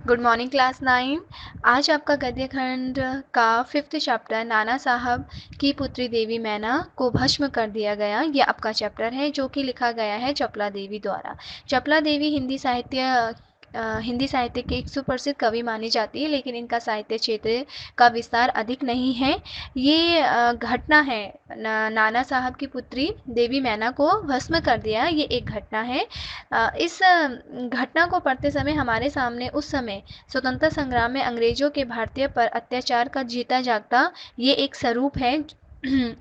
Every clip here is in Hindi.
Good morning class 9। आज आपका गद्य खंड का 5th चैप्टर नाना साहब की पुत्री देवी मैना को भस्म कर दिया गया, ये आपका चैप्टर है जो कि लिखा गया है चपला देवी द्वारा। चपला देवी हिंदी साहित्य के एक सुप्रसिद्ध कवि मानी जाती है, लेकिन इनका साहित्य क्षेत्र का विस्तार अधिक नहीं है। ये घटना है, नाना साहब की पुत्री देवी मैना को भस्म कर दिया, ये एक घटना है। इस घटना को पढ़ते समय हमारे सामने उस समय स्वतंत्रता संग्राम में अंग्रेजों के भारतीय पर अत्याचार का जीता जागता ये एक स्वरूप है।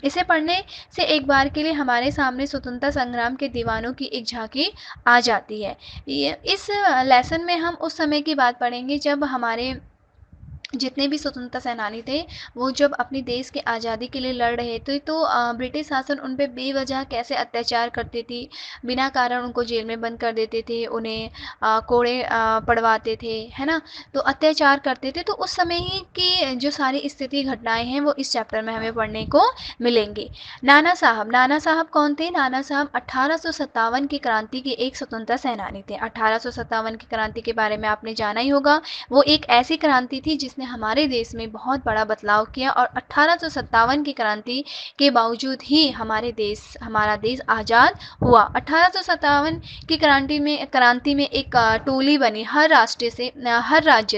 इसे पढ़ने से एक बार के लिए हमारे सामने स्वतंत्रता संग्राम के दीवानों की एक झांकी आ जाती है। इस लेसन में हम उस समय की बात पढ़ेंगे जब हमारे जितने भी स्वतंत्रता सेनानी थे वो जब अपने देश के आज़ादी के लिए लड़ रहे थे, तो ब्रिटिश शासन उन पे बेवजह कैसे अत्याचार करती थी, बिना कारण उनको जेल में बंद कर देते थे, उन्हें कोड़े पड़वाते थे, है ना। तो अत्याचार करते थे। तो उस समय ही की जो सारी स्थिति घटनाएं हैं वो इस चैप्टर में हमें पढ़ने को मिलेंगी। नाना साहब कौन थे? नाना साहब 1857 की क्रांति के एक स्वतंत्रता सेनानी थे। 1857 की क्रांति के बारे में आपने जाना ही होगा। वो एक ऐसी क्रांति थी जिसने हमारे देश में बहुत बड़ा बदलाव किया, और 1857 की क्रांति के बावजूद ही हमारा देश आज़ाद हुआ। 1857 की क्रांति में एक टोली बनी हर राज्य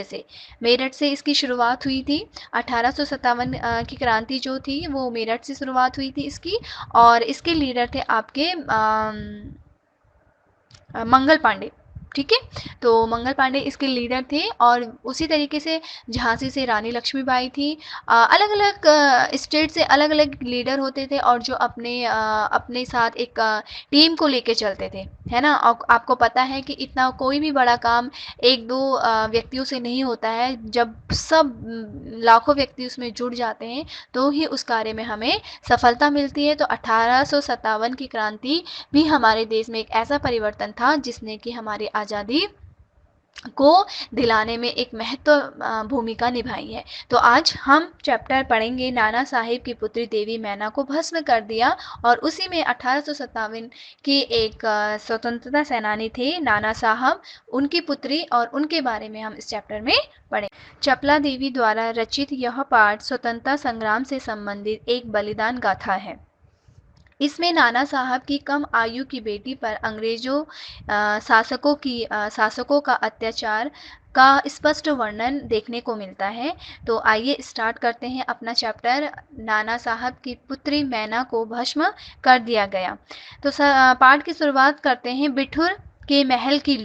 से। मेरठ से इसकी शुरुआत हुई थी। 1857 की क्रांति जो थी वो मेरठ से शुरुआत हुई थी इसकी, और इसके लीडर थे आपके मंगल पांडे। ठीक है, तो मंगल पांडे इसके लीडर थे। और उसी तरीके से झांसी से रानी लक्ष्मीबाई थी। अलग अलग स्टेट से अलग अलग लीडर होते थे, और जो अपने साथ एक टीम को लेके चलते थे, है ना। और आपको पता है कि इतना कोई भी बड़ा काम एक दो व्यक्तियों से नहीं होता है। जब सब लाखों व्यक्ति उसमें जुड़ जाते हैं तो ही उस कार्य में हमें सफलता मिलती है। तो 1857 की क्रांति भी हमारे देश में एक ऐसा परिवर्तन था जिसने कि हमारी आज़ादी को दिलाने में एक महत्व भूमिका निभाई है। तो आज हम चैप्टर पढ़ेंगे नाना साहिब की पुत्री देवी मैना को भस्म कर दिया, और उसी में 1857 की एक स्वतंत्रता सेनानी थे नाना साहब, उनकी पुत्री, और उनके बारे में हम इस चैप्टर में पढ़ें। चपला देवी द्वारा रचित यह पाठ स्वतंत्रता संग्राम से संबंधित एक बलिदान गाथा है। इसमें नाना साहब की कम आयु की बेटी पर अंग्रेजों शासकों का अत्याचार का स्पष्ट वर्णन देखने को मिलता है। तो आइए स्टार्ट करते हैं अपना चैप्टर। नाना साहब की पुत्री मैना को भस्म कर दिया गया। तो पाठ की शुरुआत करते हैं। बिठूर के महल की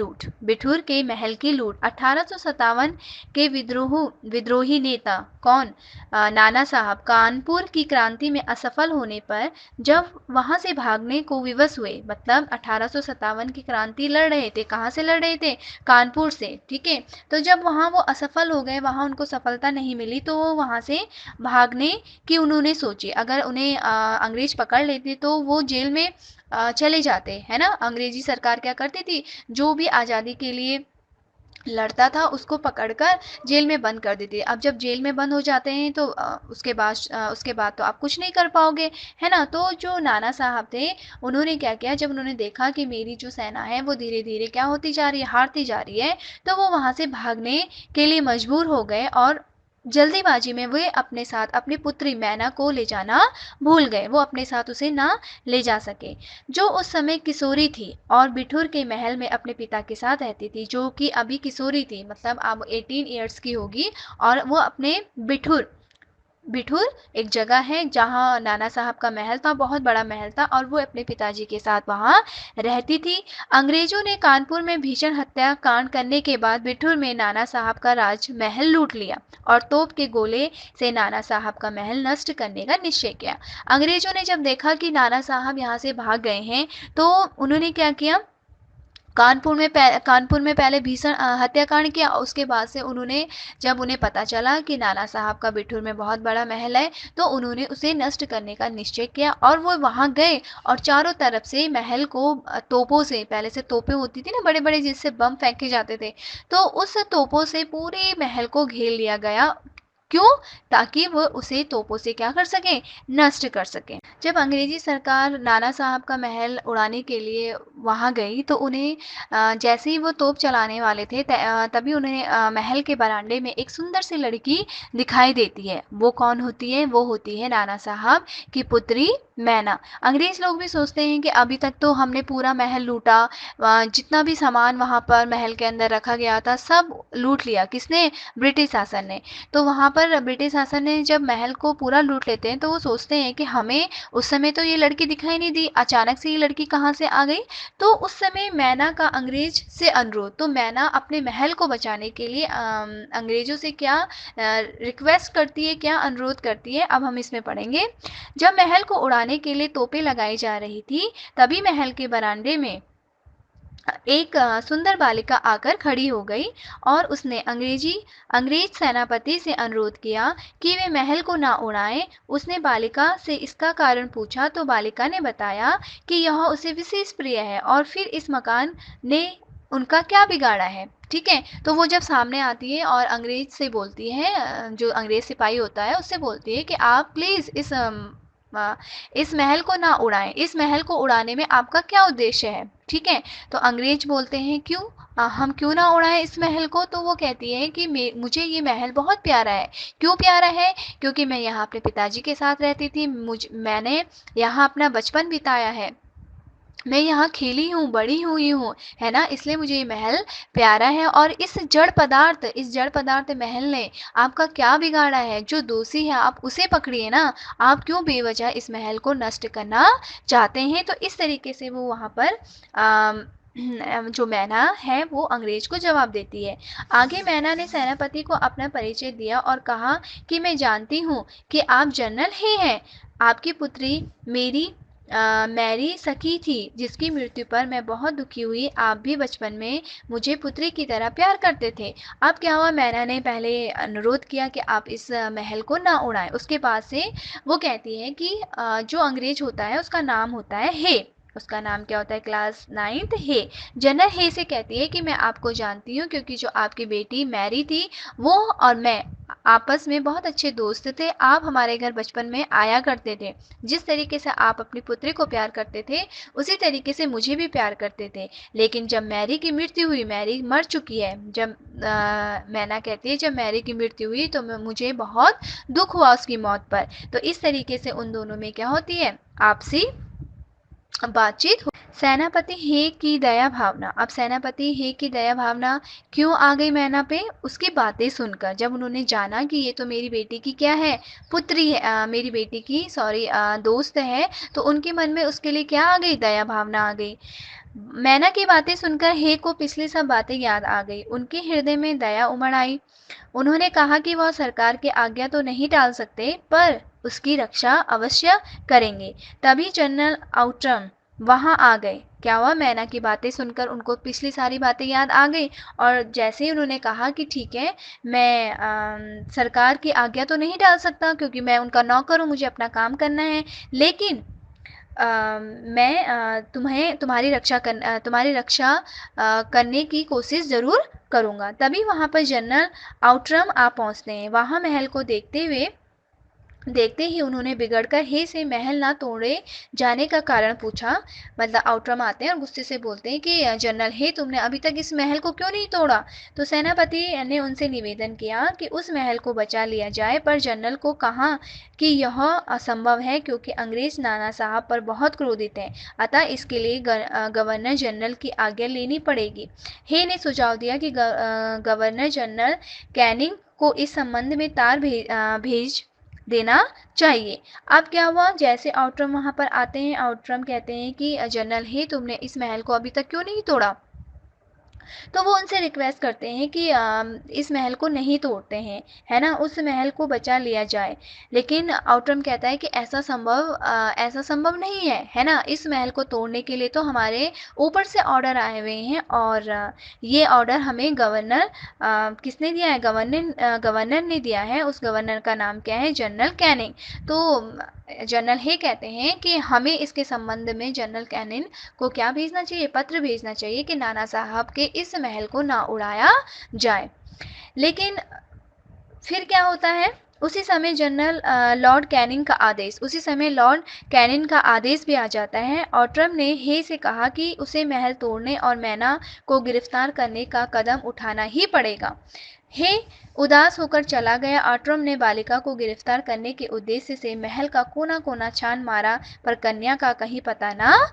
लूट। 1857 के विद्रोही नेता कौन? नाना साहब कानपुर की क्रांति में असफल होने पर जब वहां से भागने को विवश हुए, मतलब 1857 की क्रांति लड़ रहे थे, कहाँ से लड़ रहे थे? कानपुर से। ठीक है, तो जब वहां वो असफल हो गए, वहां उनको सफलता नहीं मिली, तो वो वहां से भागने की उन्होंने सोची। अगर उन्हें अंग्रेज पकड़ लेते तो वो जेल में चले जाते, है ना। अंग्रेजी सरकार क्या करती थी, जो भी आज़ादी के लिए लड़ता था उसको पकड़कर जेल में बंद कर देती। अब जब जेल में बंद हो जाते हैं तो उसके बाद तो आप कुछ नहीं कर पाओगे, है ना। तो जो नाना साहब थे उन्होंने क्या किया, जब उन्होंने देखा कि मेरी जो सेना है वो धीरे धीरे क्या होती जा रही है, हारती जा रही है, तो वो वहां से भागने के लिए मजबूर हो गए, और जल्दीबाजी में वे अपने साथ अपनी पुत्री मैना को ले जाना भूल गए। वो अपने साथ उसे ना ले जा सके, जो उस समय किशोरी थी और बिठूर के महल में अपने पिता के साथ रहती थी, जो कि अभी किशोरी थी, मतलब अब 18 इयर्स की होगी। और वो अपने बिठूर एक जगह है जहाँ नाना साहब का महल था, बहुत बड़ा महल था, और वो अपने पिताजी के साथ वहाँ रहती थी। अंग्रेजों ने कानपुर में भीषण हत्याकांड करने के बाद बिठूर में नाना साहब का राजमहल लूट लिया, और तोप के गोले से नाना साहब का महल नष्ट करने का निश्चय किया। अंग्रेजों ने जब देखा कि नाना साहब यहाँ से भाग गए हैं, तो उन्होंने क्या किया, कानपुर में पहले भीषण हत्याकांड किया। उसके बाद से जब उन्हें पता चला कि नाना साहब का बिठूर में बहुत बड़ा महल है, तो उन्होंने उसे नष्ट करने का निश्चय किया, और वो वहां गए और चारों तरफ से महल को तोपों से, पहले से तोपें होती थी ना बड़े बड़े जिससे बम फेंके जाते थे, तो उस तोपों से पूरे महल को घेर लिया गया। क्यों? ताकि वो उसे तोपों से क्या कर सकें? नष्ट कर सकें। जब अंग्रेज़ी सरकार नाना साहब का महल उड़ाने के लिए वहाँ गई तो उन्हें जैसे ही वो तोप चलाने वाले थे तभी उन्हें महल के बरामदे में एक सुंदर सी लड़की दिखाई देती है। वो कौन होती है? वो होती है नाना साहब की पुत्री मैना। अंग्रेज़ लोग भी सोचते हैं कि अभी तक तो हमने पूरा महल लूटा, जितना भी सामान वहाँ पर महल के अंदर रखा गया था सब लूट लिया। किसने? ब्रिटिश शासन ने। तो वहाँ पर ब्रिटिश शासन ने जब महल को पूरा लूट लेते हैं तो वो सोचते हैं कि हमें उस समय तो ये लड़की दिखाई नहीं दी, अचानक से ये लड़की कहाँ से आ गई? तो उस समय मैना का अंग्रेज से अनुरोध, तो मैना अपने महल को बचाने के लिए अंग्रेजों से क्या रिक्वेस्ट करती है, क्या अनुरोध करती है, अब हम इसमें पढ़ेंगे। जब महल को उड़ाने के लिए तोपें लगाई जा रही थी तभी महल के बरामदे में एक सुंदर बालिका आकर खड़ी हो गई और उसने अंग्रेज सेनापति से अनुरोध किया कि वे महल को ना उड़ाएं। उसने बालिका से इसका कारण पूछा तो बालिका ने बताया कि यह उसे विशेष प्रिय है और फिर इस मकान ने उनका क्या बिगाड़ा है। ठीक है, तो वो जब सामने आती है और अंग्रेज से बोलती है, जो अंग्रेज सिपाही होता है उससे बोलती है कि आप प्लीज़ इस महल को ना उड़ाएं, इस महल को उड़ाने में आपका क्या उद्देश्य है। ठीक है, तो अंग्रेज बोलते हैं क्यों, हम क्यों ना उड़ाएं इस महल को। तो वो कहती है कि मुझे ये महल बहुत प्यारा है। क्यों प्यारा है? क्योंकि मैं यहाँ अपने पिताजी के साथ रहती थी, मैंने यहाँ अपना बचपन बिताया है, मैं यहाँ खेली हूँ, बड़ी हुई हूँ, है ना, इसलिए मुझे ये महल प्यारा है। और इस जड़ पदार्थ महल ने आपका क्या बिगाड़ा है? जो दोषी है आप उसे पकड़िए ना, आप क्यों बेवजह इस महल को नष्ट करना चाहते हैं। तो इस तरीके से वो वहाँ पर जो मैना है वो अंग्रेज को जवाब देती है। आगे मैना ने सेनापति को अपना परिचय दिया और कहा कि मैं जानती हूँ कि आप जनरल ही हैं। आपकी पुत्री मैरी सखी थी जिसकी मृत्यु पर मैं बहुत दुखी हुई। आप भी बचपन में मुझे पुत्री की तरह प्यार करते थे। अब क्या हुआ? मैना ने पहले अनुरोध किया कि आप इस महल को ना उड़ाएं। उसके बाद से वो कहती है कि जो अंग्रेज होता है उसका नाम होता है हे। उसका नाम क्या होता है? क्लास 9th हे। जनरल हे से कहती है कि मैं आपको जानती हूँ क्योंकि जो आपकी बेटी मैरी थी वो और मैं आपस में बहुत अच्छे दोस्त थे। आप हमारे घर बचपन में आया करते थे। जिस तरीके से आप अपनी पुत्री को प्यार करते थे उसी तरीके से मुझे भी प्यार करते थे। लेकिन जब मैरी की मृत्यु हुई, मैरी मर चुकी है, जब मैना कहती है जब मैरी की मृत्यु हुई तो मुझे बहुत दुख हुआ उसकी मौत पर। तो इस तरीके से उन दोनों में क्या होती है? आपसी बातचीत। सेनापति हे की दया भावना। अब सेनापति हे की दया भावना क्यों आ गई मैना पे? उसकी बातें सुनकर, जब उन्होंने जाना कि ये तो मेरी बेटी की क्या है? पुत्री है, मेरी बेटी की दोस्त है, तो उनके मन में उसके लिए क्या आ गई? दया भावना आ गई। मैना की बातें सुनकर हे को पिछली सब बातें याद आ गई। उनके हृदय में दया उमड़ आई। उन्होंने कहा कि वह सरकार की आज्ञा तो नहीं टाल सकते पर उसकी रक्षा अवश्य करेंगे। तभी जनरल आउट्रम वहां आ गए। क्या हुआ? मैना की बातें सुनकर उनको पिछली सारी बातें याद आ गई और जैसे ही उन्होंने कहा कि ठीक है, मैं सरकार की आज्ञा तो नहीं टाल सकता क्योंकि मैं उनका नौकर हूँ, मुझे अपना काम करना है, लेकिन मैं तुम्हारी रक्षा करने की कोशिश ज़रूर करूँगा। तभी वहाँ पर जनरल आउट्रम आ पहुँचते हैं। वहाँ महल को देखते ही उन्होंने बिगड़कर हे से महल ना तोड़े जाने का कारण पूछा। मतलब आउट्रम आते हैं और गुस्से से बोलते हैं कि जनरल हे, तुमने अभी तक इस महल को क्यों नहीं तोड़ा? तो सेनापति ने उनसे निवेदन किया कि उस महल को बचा लिया जाए, पर जनरल को कहा कि यह असंभव है क्योंकि अंग्रेज नाना साहब पर बहुत क्रोधित हैं, अतः इसके लिए गवर्नर जनरल की आज्ञा लेनी पड़ेगी। हे ने सुझाव दिया कि गवर्नर जनरल कैनिंग को इस संबंध में तार भेज देना चाहिए। अब क्या हुआ? जैसे आउट्रम वहां पर आते हैं, आउट्रम कहते हैं कि जनरल हे, तुमने इस महल को अभी तक क्यों नहीं तोड़ा? तो वो उनसे रिक्वेस्ट करते हैं कि इस महल को नहीं तोड़ते हैं, है ना, उस महल को बचा लिया जाए। लेकिन आउट्रम कहता है कि ऐसा संभव नहीं है, है ना, इस महल को तोड़ने के लिए तो हमारे ऊपर से ऑर्डर आए हुए हैं और ये ऑर्डर हमें किसने दिया है? गवर्नर ने दिया है। उस गवर्नर का नाम क्या है? General Canning. तो जनरल हे कहते हैं कि हमें इसके संबंध में जनरल कैनिंग को क्या भेजना चाहिए? पत्र भेजना चाहिए कि नाना साहब के इस महल को ना उड़ाया जाए। लेकिन फिर क्या होता है, उसी समय लॉर्ड कैनिंग का आदेश, उसी समय लॉर्ड कैनिंग का आदेश भी आ जाता है। ऑट्रम ने हे से कहा कि उसे महल तोड़ने और मैना को गिरफ्तार करने का कदम उठाना ही पड़ेगा। हे उदास होकर चला गया। ऑट्रम ने बालिका को गिरफ्तार करने के उद्देश्य से महल का कोना कोना छान मारा, पर कन्या का कहीं पता ना।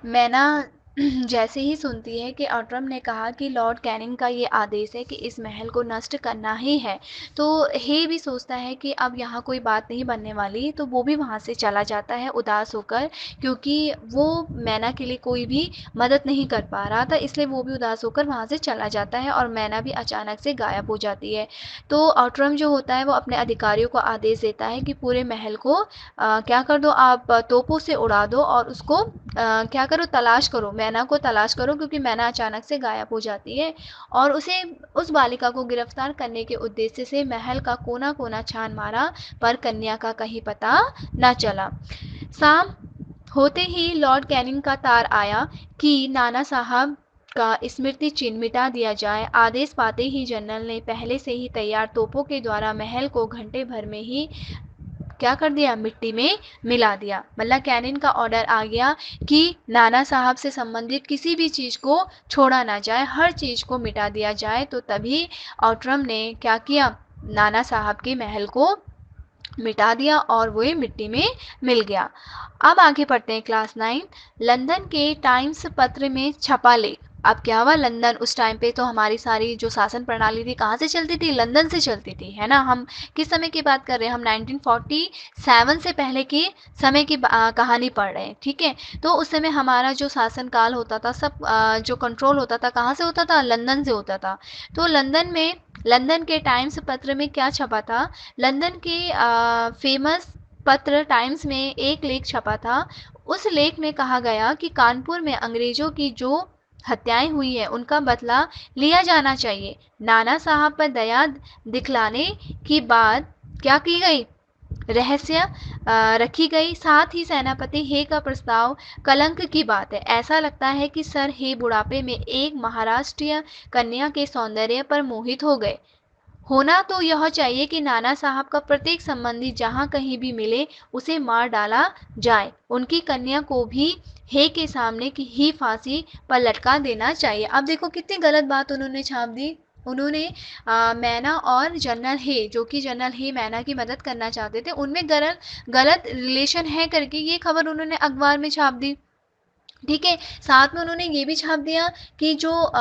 मैना जैसे ही सुनती है कि ऑट्रम ने कहा कि लॉर्ड कैनिंग का ये आदेश है कि इस महल को नष्ट करना ही है, तो हे भी सोचता है कि अब यहाँ कोई बात नहीं बनने वाली, तो वो भी वहाँ से चला जाता है उदास होकर, क्योंकि वो मैना के लिए कोई भी मदद नहीं कर पा रहा था, इसलिए वो भी उदास होकर वहाँ से चला जाता है और मैना भी अचानक से गायब हो जाती है। तो ऑट्रम जो होता है वो अपने अधिकारियों को आदेश देता है कि पूरे महल को क्या कर दो, आप तोपों से उड़ा दो और उसको क्या करो, तलाश करो, मैना को तलाश करो, क्योंकि मैना अचानक से गायब हो जाती है। और उसे, उस बालिका को गिरफ्तार करने के उद्देश्य से महल का कोना कोना छान मारा, पर कन्या का कहीं पता न चला। शाम होते ही लॉर्ड कैनिंग का तार आया कि नाना साहब का स्मृति चिन्ह मिटा दिया जाए। आदेश पाते ही जनरल ने पहले से ही तैयार तोपों के द्वारा महल को घंटे भर में ही क्या कर दिया, मिट्टी में मिला दिया। मतलब कैनिन का ऑर्डर आ गया कि नाना साहब से संबंधित किसी भी चीज़ को छोड़ा ना जाए, हर चीज़ को मिटा दिया जाए। तो तभी ऑट्रम ने क्या किया, नाना साहब के महल को मिटा दिया और वो मिट्टी में मिल गया। अब आगे पढ़ते हैं क्लास 9। लंदन के टाइम्स पत्र में छपा लेख। अब क्या हुआ, लंदन उस टाइम पे तो हमारी सारी जो शासन प्रणाली थी कहाँ से चलती थी, लंदन से चलती थी, है ना। हम किस समय की बात कर रहे हैं, हम 1947 से पहले की समय की कहानी पढ़ रहे हैं, ठीक है। तो उस समय हमारा जो शासन काल होता था, सब जो कंट्रोल होता था कहाँ से होता था, लंदन से होता था। तो लंदन के टाइम्स पत्र में क्या छपा था, लंदन के फेमस पत्र टाइम्स में एक लेख छपा था। उस लेख में कहा गया कि कानपुर में अंग्रेजों की जो हत्याएं हुई है उनका बदला लिया जाना चाहिए। नाना साहब पर दया दिखलाने की बात क्या की गई, रहस्य रखी गई। साथ ही सेनापति हे का प्रस्ताव कलंक की बात है। ऐसा लगता है कि सर हे बुढ़ापे में एक महाराष्ट्रीय कन्या के सौंदर्य पर मोहित हो गए। होना तो यह चाहिए कि नाना साहब का प्रत्येक संबंधी जहाँ कहीं भी मिले उसे मार डाला जाए। उनकी कन्या को भी हे के सामने की ही फांसी पर लटका देना चाहिए। अब देखो कितनी गलत बात उन्होंने छाप दी। उन्होंने मैना और जनरल हे, जो कि जनरल हे मैना की मदद करना चाहते थे, उनमें गलत रिलेशन है करके ये खबर उन्होंने अखबार में छाप दी, ठीक है। साथ में उन्होंने ये भी छाप दिया कि जो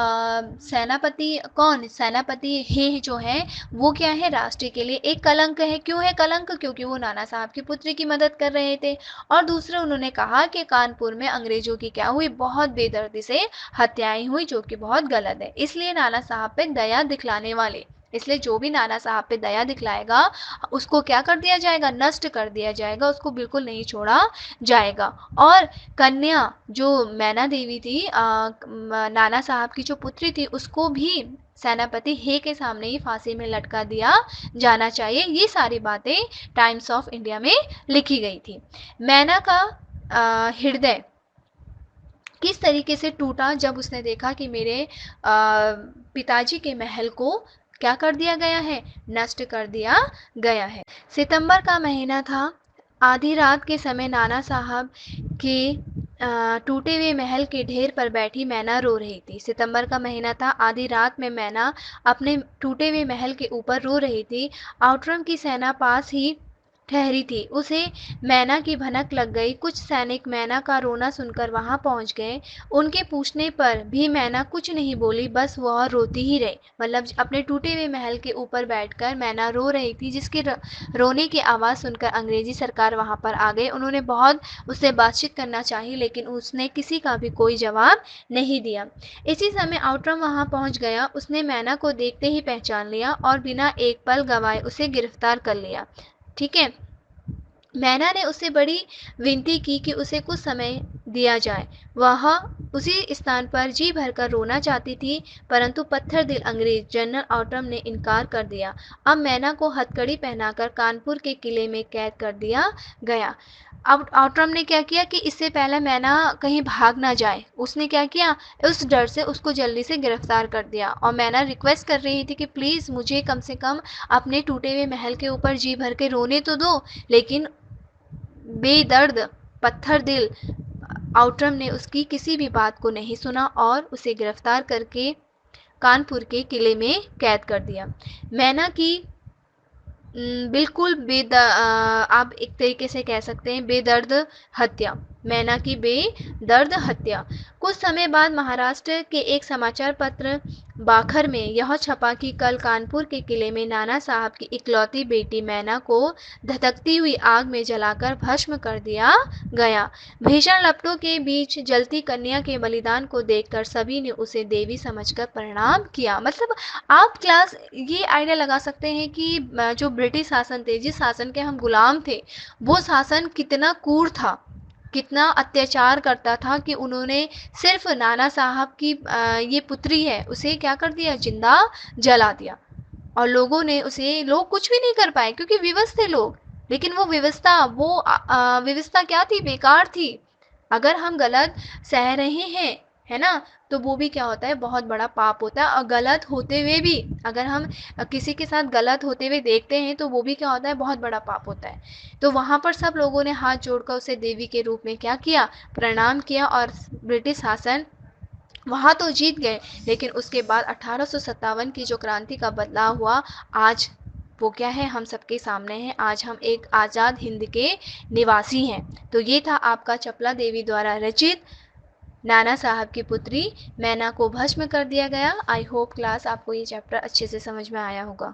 सेनापति हे जो है वो क्या है, राष्ट्र के लिए एक कलंक है। क्यों है कलंक, क्योंकि वो नाना साहब की पुत्री की मदद कर रहे थे। और दूसरे उन्होंने कहा कि कानपुर में अंग्रेजों की क्या हुई, बहुत बेदर्दी से हत्याएं हुई, जो कि बहुत गलत है। इसलिए नाना साहब पे दया दिखलाने वाले, इसलिए जो भी नाना साहब पे दया दिखलाएगा उसको क्या कर दिया जाएगा, नष्ट कर दिया जाएगा, उसको बिल्कुल नहीं छोड़ा जाएगा। और कन्या जो मैना देवी थी, नाना साहब की जो पुत्री थी, उसको भी सेनापति हे के सामने ही फांसी में लटका दिया जाना चाहिए। ये सारी बातें टाइम्स ऑफ इंडिया में लिखी गई थी। मैना का हृदय किस तरीके से टूटा जब उसने देखा कि मेरे पिताजी के महल को क्या कर दिया गया है, नष्ट कर दिया गया है। सितंबर का महीना था। आधी रात के समय नाना साहब के टूटे हुए महल के ढेर पर बैठी मैना रो रही थी। सितंबर का महीना था, आधी रात में मैना अपने टूटे हुए महल के ऊपर रो रही थी। आउटरम की सेना पास ही ठहरी थी। उसे मैना की भनक लग गई। कुछ सैनिक मैना का रोना सुनकर वहां पहुंच गए। उनके पूछने पर भी मैना कुछ नहीं बोली, बस वह रोती ही रही। मतलब अपने टूटे हुए महल के ऊपर बैठकर मैना रो रही थी, जिसके रोने की आवाज़ सुनकर अंग्रेजी सरकार वहां पर आ गए। उन्होंने बहुत उससे बातचीत करना चाही, लेकिन उसने किसी का भी कोई जवाब नहीं दिया। इसी समय आउटरम वहां पहुंच गया। उसने मैना को देखते ही पहचान लिया और बिना एक पल गवाए उसे गिरफ्तार कर लिया, ठीक है। मैना ने उससे बड़ी विनती की कि उसे कुछ समय दिया जाए। वह उसी स्थान पर जी भरकर रोना चाहती थी, परंतु पत्थर दिल अंग्रेज जनरल आउटरम ने इनकार कर दिया। अब मैना को हथकड़ी पहनाकर कानपुर के किले में कैद कर दिया गया। अब आउटरम ने क्या किया कि इससे पहले मैना कहीं भाग ना जाए, उसने क्या किया, उस डर से उसको जल्दी से गिरफ्तार कर दिया। और मैना रिक्वेस्ट कर रही थी कि प्लीज़ मुझे कम से कम अपने टूटे हुए महल के ऊपर जी भर के रोने तो दो, लेकिन बेदर्द पत्थर दिल आउटरम ने उसकी किसी भी बात को नहीं सुना और उसे गिरफ्तार करके कानपुर के किले में कैद कर दिया। मैना की बिल्कुल आप एक तरीके से कह सकते हैं बेदर्द हत्या, मैना की बेदर्द हत्या। कुछ समय बाद महाराष्ट्र के एक समाचार पत्र बाखर में यह छपा कि कल कानपुर के किले में नाना साहब की इकलौती बेटी मैना को धधकती हुई आग में जलाकर भस्म कर दिया गया। भीषण लपटों के बीच जलती कन्या के बलिदान को देखकर सभी ने उसे देवी समझकर प्रणाम किया। मतलब आप क्लास ये आइडिया लगा सकते हैं कि जो ब्रिटिश शासन थे, जिस शासन के हम गुलाम थे, वो शासन कितना क्रूर था, कितना अत्याचार करता था कि उन्होंने सिर्फ नाना साहब की ये पुत्री है उसे क्या कर दिया, जिंदा जला दिया। और लोगों ने उसे, लोग कुछ भी नहीं कर पाए क्योंकि विवश थे लोग, लेकिन वो व्यवस्था क्या थी, बेकार थी। अगर हम गलत सह रहे हैं, है ना, तो वो भी क्या होता है, बहुत बड़ा पाप होता है। और गलत होते हुए भी अगर हम किसी के साथ गलत होते हुए देखते हैं तो वो भी क्या होता है, बहुत बड़ा पाप होता है। तो वहाँ पर सब लोगों ने हाथ जोड़कर उसे देवी के रूप में क्या किया, प्रणाम किया। और ब्रिटिश शासन वहाँ तो जीत गए, लेकिन उसके बाद 1857 की जो क्रांति का बदलाव हुआ, आज वो क्या है, हम सबके सामने है। आज हम एक आज़ाद हिंद के निवासी हैं। तो ये था आपका चपला देवी द्वारा रचित नाना साहब की पुत्री मैना को भस्म कर दिया गया। आई होप क्लास आपको ये चैप्टर अच्छे से समझ में आया होगा।